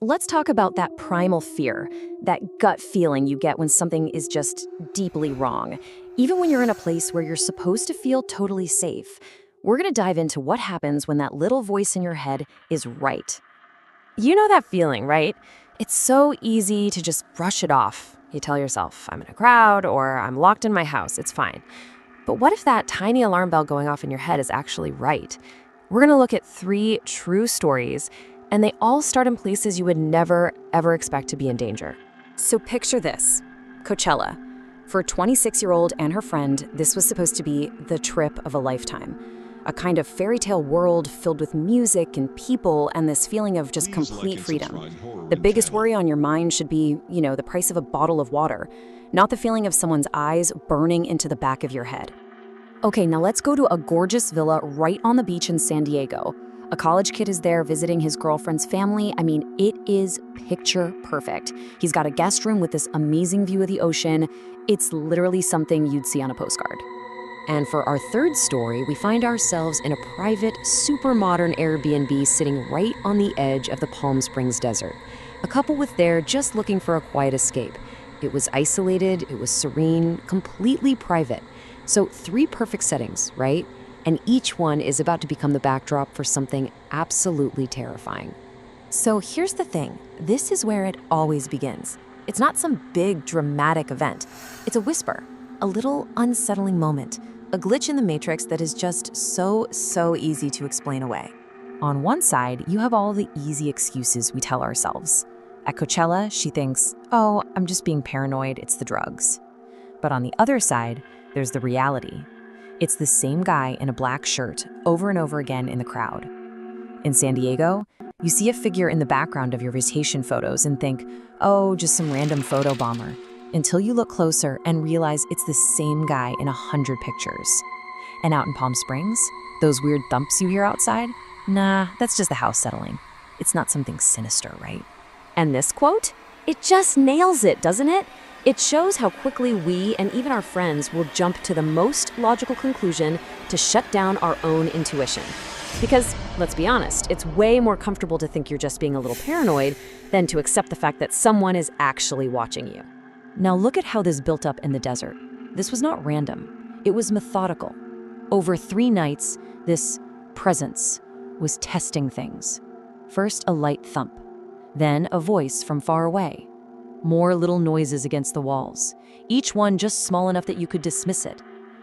let's talk about that primal fear, that gut feeling you get when something is just deeply wrong, even when you're in a place where you're supposed to feel totally safe. We're going to dive into what happens when that little voice in your head is right. You know that feeling, right? It's so easy to just brush it off. You tell yourself, I'm in a crowd or I'm locked in my house, it's fine. But what if that tiny alarm bell going off in your head is actually right? We're going to look at 3 true stories, and they all start in places you would never, ever expect to be in danger. So picture this: Coachella. For a 26-year-old and her friend, this was supposed to be the trip of a lifetime. A kind of fairy tale world filled with music and people and this feeling of just complete freedom. The biggest worry on your mind should be, the price of a bottle of water, not the feeling of someone's eyes burning into the back of your head. Okay, now let's go to a gorgeous villa right on the beach in San Diego. A college kid is there visiting his girlfriend's family. I mean, it is picture perfect. He's got a guest room with this amazing view of the ocean. It's literally something you'd see on a postcard. And for our third story, we find ourselves in a private, super modern Airbnb sitting right on the edge of the Palm Springs desert. A couple was there just looking for a quiet escape. It was isolated, it was serene, completely private. So 3 perfect settings, right? And each one is about to become the backdrop for something absolutely terrifying. So here's the thing. This is where it always begins. It's not some big, dramatic event. It's a whisper, a little unsettling moment, a glitch in the matrix that is just so easy to explain away. On one side, you have all the easy excuses we tell ourselves. At Coachella, she thinks, oh, I'm just being paranoid, it's the drugs. But on the other side, there's the reality. It's the same guy in a black shirt over and over again in the crowd. In San Diego, you see a figure in the background of your vacation photos and think, oh, just some random photo bomber, until you look closer and realize it's the same guy in 100 pictures. And out in Palm Springs, those weird thumps you hear outside? Nah, that's just the house settling. It's not something sinister, right? And this quote? It just nails it, doesn't it? It shows how quickly we and even our friends will jump to the most logical conclusion to shut down our own intuition. Because, let's be honest, it's way more comfortable to think you're just being a little paranoid than to accept the fact that someone is actually watching you. Now look at how this built up in the desert. This was not random. It was methodical. Over 3 nights, this presence was testing things. First, a light thump. Then, a voice from far away. More little noises against the walls, each one just small enough that you could dismiss it.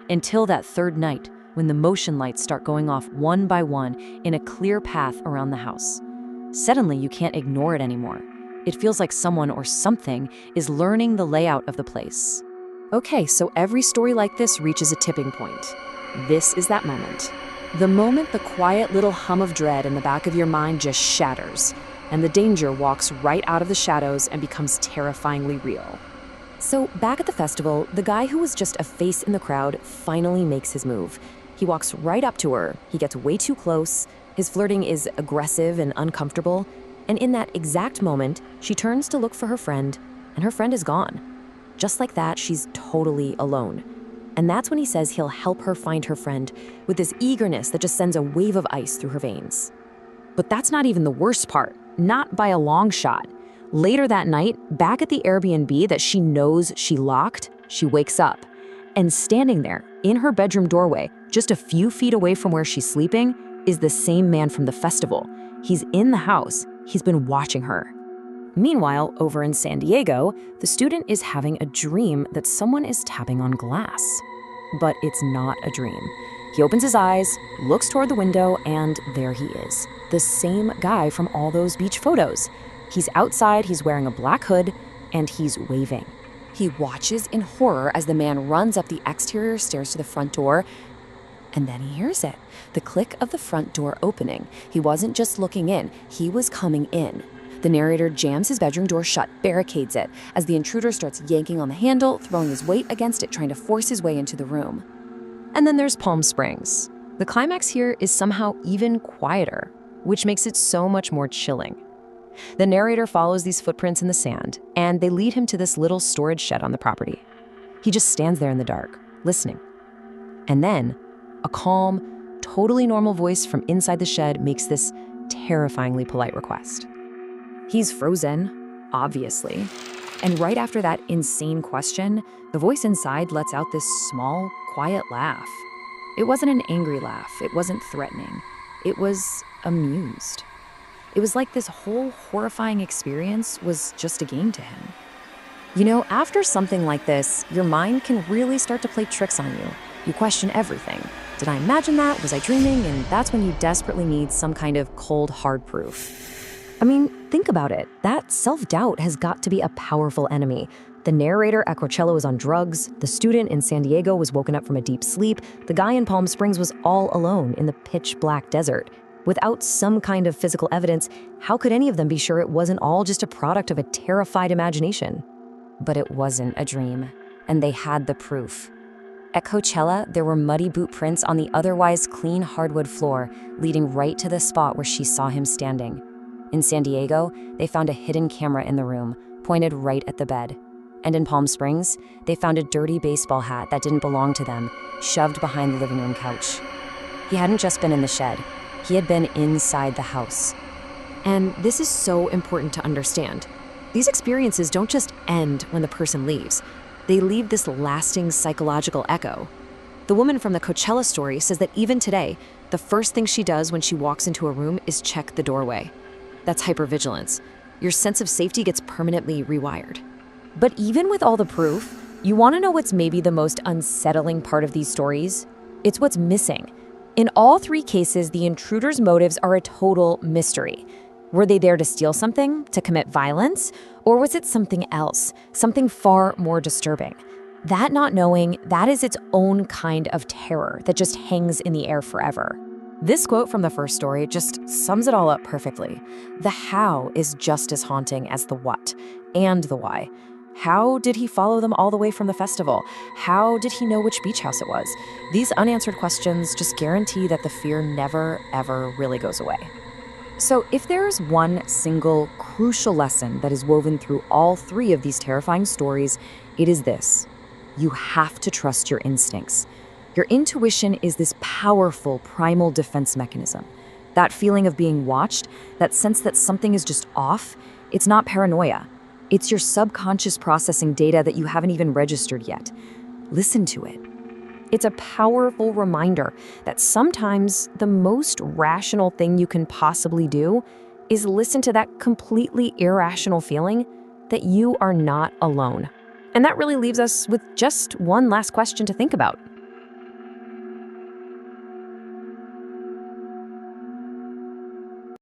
Until that 3rd night, when the motion lights start going off one by one in a clear path around the house. Suddenly, you can't ignore it anymore. It feels like someone or something is learning the layout of the place. Okay, so every story like this reaches a tipping point. This is that moment. The moment the quiet little hum of dread in the back of your mind just shatters, and the danger walks right out of the shadows and becomes terrifyingly real. So back at the festival, the guy who was just a face in the crowd finally makes his move. He walks right up to her, he gets way too close, his flirting is aggressive and uncomfortable, and in that exact moment, she turns to look for her friend, and her friend is gone. Just like that, she's totally alone. And that's when he says he'll help her find her friend with this eagerness that just sends a wave of ice through her veins. But that's not even the worst part. Not by a long shot. Later that night, back at the Airbnb that she knows she locked, she wakes up. And standing there, in her bedroom doorway, just a few feet away from where she's sleeping, is the same man from the festival. He's in the house. He's been watching her. Meanwhile, over in San Diego, the student is having a dream that someone is tapping on glass. But it's not a dream. He opens his eyes, looks toward the window, and there he is. The same guy from all those beach photos. He's outside, he's wearing a black hood, and he's waving. He watches in horror as the man runs up the exterior stairs to the front door, and then he hears it. The click of the front door opening. He wasn't just looking in, he was coming in. The narrator jams his bedroom door shut, barricades it, as the intruder starts yanking on the handle, throwing his weight against it, trying to force his way into the room. And then there's Palm Springs. The climax here is somehow even quieter, which makes it so much more chilling. The narrator follows these footprints in the sand, and they lead him to this little storage shed on the property. He just stands there in the dark, listening. And then, a calm, totally normal voice from inside the shed makes this terrifyingly polite request. He's frozen, obviously. And right after that insane question, the voice inside lets out this small, quiet laugh. It wasn't an angry laugh. It wasn't threatening. It was amused. It was like this whole horrifying experience was just a game to him. You know, after something like this, your mind can really start to play tricks on you. You question everything. Did I imagine that? Was I dreaming? And that's when you desperately need some kind of cold, hard proof. I mean, think about it. That self-doubt has got to be a powerful enemy. The narrator at Coachella was on drugs. The student in San Diego was woken up from a deep sleep. The guy in Palm Springs was all alone in the pitch-black desert. Without some kind of physical evidence, how could any of them be sure it wasn't all just a product of a terrified imagination? But it wasn't a dream, and they had the proof. At Coachella, there were muddy boot prints on the otherwise clean hardwood floor, leading right to the spot where she saw him standing. In San Diego, they found a hidden camera in the room, pointed right at the bed. And in Palm Springs, they found a dirty baseball hat that didn't belong to them, shoved behind the living room couch. He hadn't just been in the shed. He had been inside the house. And this is so important to understand. These experiences don't just end when the person leaves. They leave this lasting psychological echo. The woman from the Coachella story says that even today, the first thing she does when she walks into a room is check the doorway. That's hypervigilance. Your sense of safety gets permanently rewired. But even with all the proof, you want to know what's maybe the most unsettling part of these stories? It's what's missing. In all three cases, the intruder's motives are a total mystery. Were they there to steal something, to commit violence, or was it something else, something far more disturbing? That not knowing, that is its own kind of terror that just hangs in the air forever. This quote from the first story just sums it all up perfectly. The how is just as haunting as the what and the why. How did he follow them all the way from the festival? How did he know which beach house it was? These unanswered questions just guarantee that the fear never, ever really goes away. So if there's one single crucial lesson that is woven through all three of these terrifying stories, it is this. You have to trust your instincts. Your intuition is this powerful primal defense mechanism. That feeling of being watched, that sense that something is just off, it's not paranoia. It's your subconscious processing data that you haven't even registered yet. Listen to it. It's a powerful reminder that sometimes the most rational thing you can possibly do is listen to that completely irrational feeling that you are not alone. And that really leaves us with just one last question to think about.